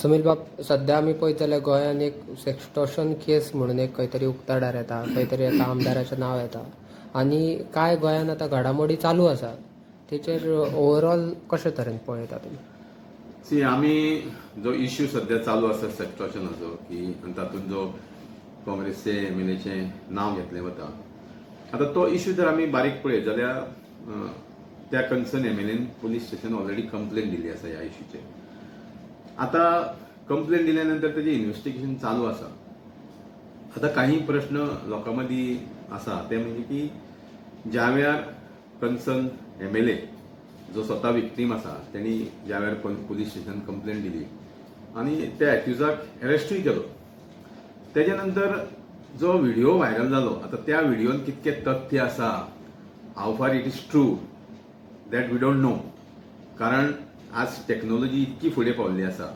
सुनील बाब, सध्या आमी पळयत जाल्यार गोंयांत एक सेक्स्टॉर्शन केस म्हणून एक खंय तरी उक्ताडार येता, खंय तरी एका आमदाराचें नांव येता आनी कांय गोंयांत आतां घडामोडी चालू आसा. तेचेर ओवरऑल कशे तरेन पळयता तुमी? आमी जो इश्यू सध्या चालू आसा सेक्स्टॉर्शनाचो की तातूंत जो काँग्रेसचे एमएलएचें नांव घेतलें वता, आतां तो इश्यू जर आमी बारीक पळयत जाल्यार त्या concern MLN police station already complain Delhi आसा ह्या इश्यूचेर. आतां कंप्लेन दिल्या नंतर तेजें इन्व्हेस्टिगेशन चालू आसा. आतां काही प्रश्न लोकां मदीं आसा ते म्हणजे की ज्या वेळार कन्सर्न एमएलए जो स्वता विक्टीम आसा त्यांनी ज्या वेळार पुलीस स्टेशन कंप्लेन दिली आणि त्या एक्युजाक अरेस्टूय केलो, तेज्या नंतर जो व्हिडिओ व्हायरल जालो, आता त्या व्हिडिओन कितके तथ्य आसा, how far it is true, that we don't know. कारण आज टेक्नॉलॉजी इतकी फुडें पावल्ली आसा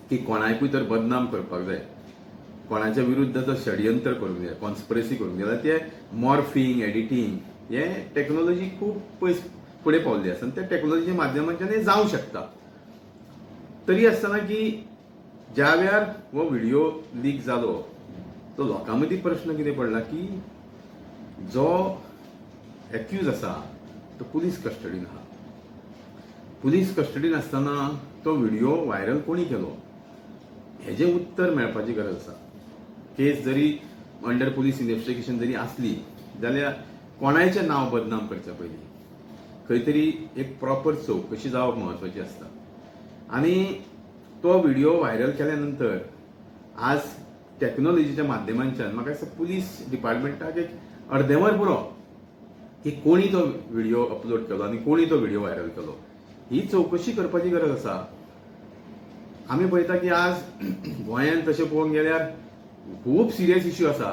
की कोणाकूय तर बदनाम करपाक जाय, कोणाच्या विरुद्ध जर षडयंत्र करूंक जाय, कॉन्स्पिरसी करूंक जाय, जाल्यार ते मॉर्फिंग, एडिटींग हे टेक्नॉलॉजी खूब पयस फुडें पावल्ली आसा आनी त्या टेक्नॉलॉजीच्या माध्यमांतल्यान हे जावंक शकता. तरी आसतना की ज्या वेळार हो व्हिडिओ लीक जालो तो लोकां मदीं प्रश्न कितें पडला की जो एक्यूज आसा तो पुलीस कस्टडीन आहा. पुलीस कस्टडीन आसतना तो व्हिडिओ व्हायरल कोणी केलो हेजें उत्तर मेळपाची गरज आसा. केस जरी अंडर पुलीस इन्व्हेस्टिगेशन जरी आसली जाल्यार कोणाचें नांव बदनाम करच्या पयलीं खंय तरी एक प्रॉपर चवकशी जावप म्हत्वाची आसता. आनी तो व्हिडिओ व्हायरल केल्या नंतर आज टेक्नॉलॉजीच्या माध्यमांच्यान म्हाका दिसता पुलीस डिपार्टमेंटाक एक अर्देवर पुरो की कोणी तो व्हिडिओ अपलोड केलो आनी कोणी तो व्हिडिओ व्हायरल केलो ही चवकशी करपाची गरज आसा. आमी पळयता की आज गोंयांत तशें पळोवंक गेल्यार खूब सिरियस इश्यू आसा.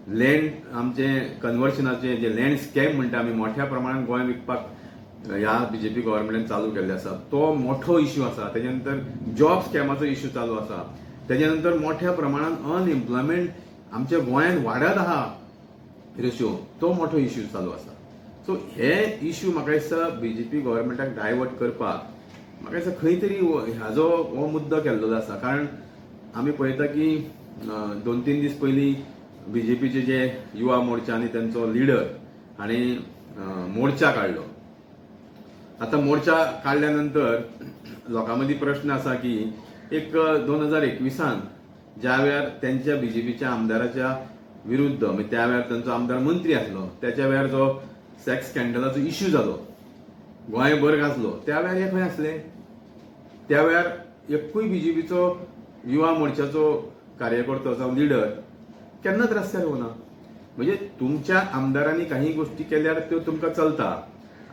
लँड आमचे कन्वर्शनाचे जे लँड स्कॅम म्हणटा आमी मोठ्या प्रमाणात गोंय विकपाक ह्या बीजेपी गव्हर्नमेंटान चालू केल्ले आसा, तो मोठो इश्यू आसा. तेच्या नंतर जॉब स्कॅमाचो इश्यू चालू आसा. तेच्या नंतर मोठ्या प्रमाणात अनएम्प्लॉयमेंट आमच्या गोंयांत वाडत आहा रेशो, तो मोठो इश्यू चालू आसा. सो हे इश्यू म्हाका दिसता बीजेपी गव्हर्नमेंटाक डायवर्ट करपाक म्हाका दिसता खंय तरी हाजो हो मुद्दो केल्लो आसा. कारण आमी पळयता की 2-3 दीस पयलीं बीजेपीचे जे युवा मोर्चा आनी तांचो लिडर हांणी मोर्चा काडलो. आता मोर्चा काडल्या नंतर लोकां मदीं प्रश्न आसा की एक 2021 ज्या वेळार त्यांच्या बीजेपीच्या आमदाराच्या विरुद्ध म्हणजे त्या वेळार तांचो आमदार मंत्री आसलो त्याच्या वेळार जो सेक्स स्कॅन्डलाचो इश्यू जालो, गोंयभर गाजलो, त्या वेळार हे खंय आसले? त्या वेळार एकूय बीजेपीचो युवा मोर्चाचो कार्यकर्तो जावं लिडर केन्नाच रस्त्यार येवना. म्हणजे तुमच्या आमदारांनी काही गोष्टी केल्यार त्यो तुमकां चलता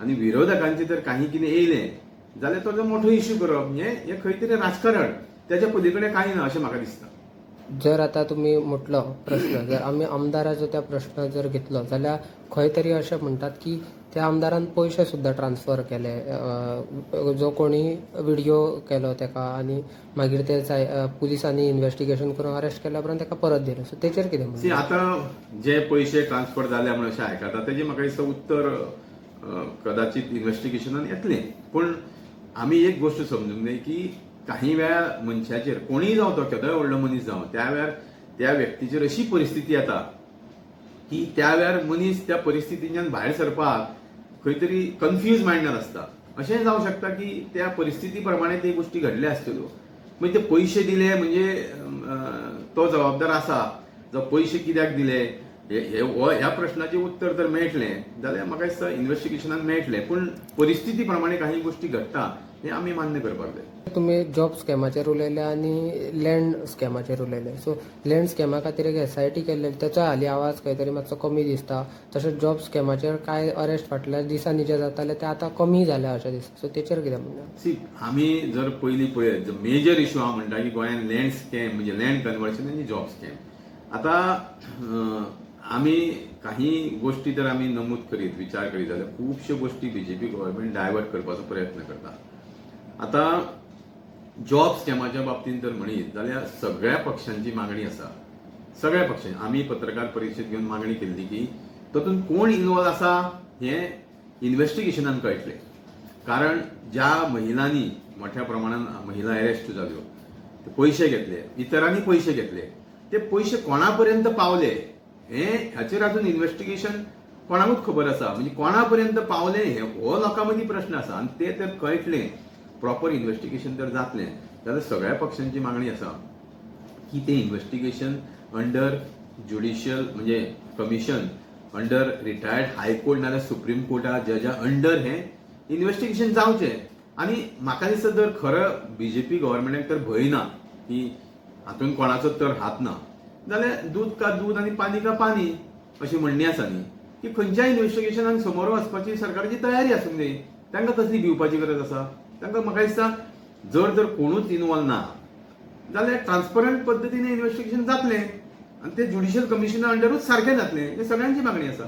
आनी विरोधकांचे जर काही कितें येयलें जाल्यार तो मोठो इश्यू करप हे खंय तरी राजकारण, त्याच्या पलीकडे कांय ना अशें म्हाका दिसता. जर आता तुम्ही म्हटलो प्रश्न, जर आम्ही आमदाराचो त्या प्रश्न जर घेतलो जाल्यार खंय तरी अशें म्हणटात की त्या आमदारान पयशे सुद्दां ट्रान्सफर केले, जो कोणी व्हिडिओ केलो तेका आनी मागीर ते पुलिसांनी इन्व्हेस्टिगेशन करून अरेस्ट केल्या उपरांत तेका परत दिलो. सो तेचेर कितें म्हणटा? आतां जे पयशे ट्रान्सफर जाले म्हणून अशें आयकता तेजे म्हाका दिसता उत्तर कदाचित इन्व्हेस्टिगेशनान येतलें. पूण आमी एक गोष्ट समजूंक जाय की काही वेळा मनशाचेर कोणीय जावं तो केदोय व्हडलो मनीस जावं त्या वेळार त्या व्यक्तीचेर अशी परिस्थिती येता की त्या वेळार मनीस त्या परिस्थितींच्यान भायर सरपाक खंय तरी कन्फ्यूज मायंडान आसता. अशेंय जावं शकता की त्या परिस्थिती प्रमाणे ते गोष्टी घडल्या आसतल्यो. म्हणजे ते पयशे दिले म्हणजे तो जबाबदार आसा, जो पयशे कित्याक दिले ह्या प्रश्नाचें उत्तर जर मेळटलें जाल्यार म्हाका दिसता इन्व्हेस्टिगेशनान मेळटलें. पूण परिस्थिती प्रमाणे काही गोष्टी घडटा हे आमी मान्य करपाक जाय. तुम्ही जॉब स्कॅमाचेर उलयले आनी लँड स्कॅमाचेर उलयले. सो लँड स्कॅमा खातीर एक एसआयटी केल्ली, तेचो हालीं आवाज खंय तरी मातसो कमी दिसता. तशेंच जॉब स्कॅमाचेर कांय अरेस्ट फाटल्या दिसांनी जे जाताले ते आतां कमी जाल्या अशें दिसता. सो तेचेर कितें म्हणटा? आमी जर पयलीं पळयत मेजर इश्यू हांव म्हणटा की गोंयांत लँड स्कॅम म्हणजे लँड कन्वर्शन आनी जॉब स्कॅम. आतां आमी काही गोष्टी जर आमी नमूद करीत विचार करीत जाल्यार खुबश्यो गोष्टी बीजेपी गव्हर्नमेंट डायवर्ट करपाचो प्रयत्न करता. आतां जॉब स्कॅमाच्या बाबतींत जर म्हणीत जाल्यार सगळ्या पक्षांची मागणी आसा. सगळ्या पक्षांची आमी पत्रकार परिशद घेवन मागणी केल्ली की तातूंत कोण इन्वॉल्व आसा हें इन्व्हेस्टिगेशनान कळटलें. कारण ज्या महिलांनी मोठ्या प्रमाणात महिला अरेस्ट जाल्यो, ते पयशे घेतले, इतरांनी पयशे घेतले, ते पयशे कोणापर्यंत पावले हाचेर अजून इन्व्हेस्टिगेशन कोणाकूच खबर आसा. म्हणजे कोणापर्यंत पावले हो लोकां मदीं प्रश्न आसा. आणि ते तर कळटलें, प्रॉपर इन्व्हेस्टिगेशन जर जातलें जाल्यार सगळ्या पक्षांची मागणी आसा की ते इन्व्हेस्टिगेशन अंडर ज्युडिशियल म्हणजे कमिशन, अंडर रिटायर्ड हायकोर्ट नाल्यार सुप्रीम कोर्टा जजा अंडर हे इन्व्हेस्टिगेशन जावचें. आणि म्हाका दिसता जर खरं बीजेपी गव्हर्नमेंटाक तर भंय ना की हातून कोणाचो तर हात ना, जाल्यार दूध का दूध आणि पाणी का पाणी अशी म्हणणी आसा न्ही, की खंयच्याय इन्व्हेस्टिगेशनाक समोर वचपाची सरकाराची तयारी आसूंक जाय. तांकां कसली भिवपाची गरज आसा? तांकां म्हाका दिसता जर कोणूच इन्वॉल्व ना जाल्यार ट्रान्सपरंट पद्दतीने इन्व्हेस्टिगेशन जातलें आणि ते ज्युडिशियल कमिशना अंडरूच सारकें जातलें. ही सगळ्यांची मागणी आसा.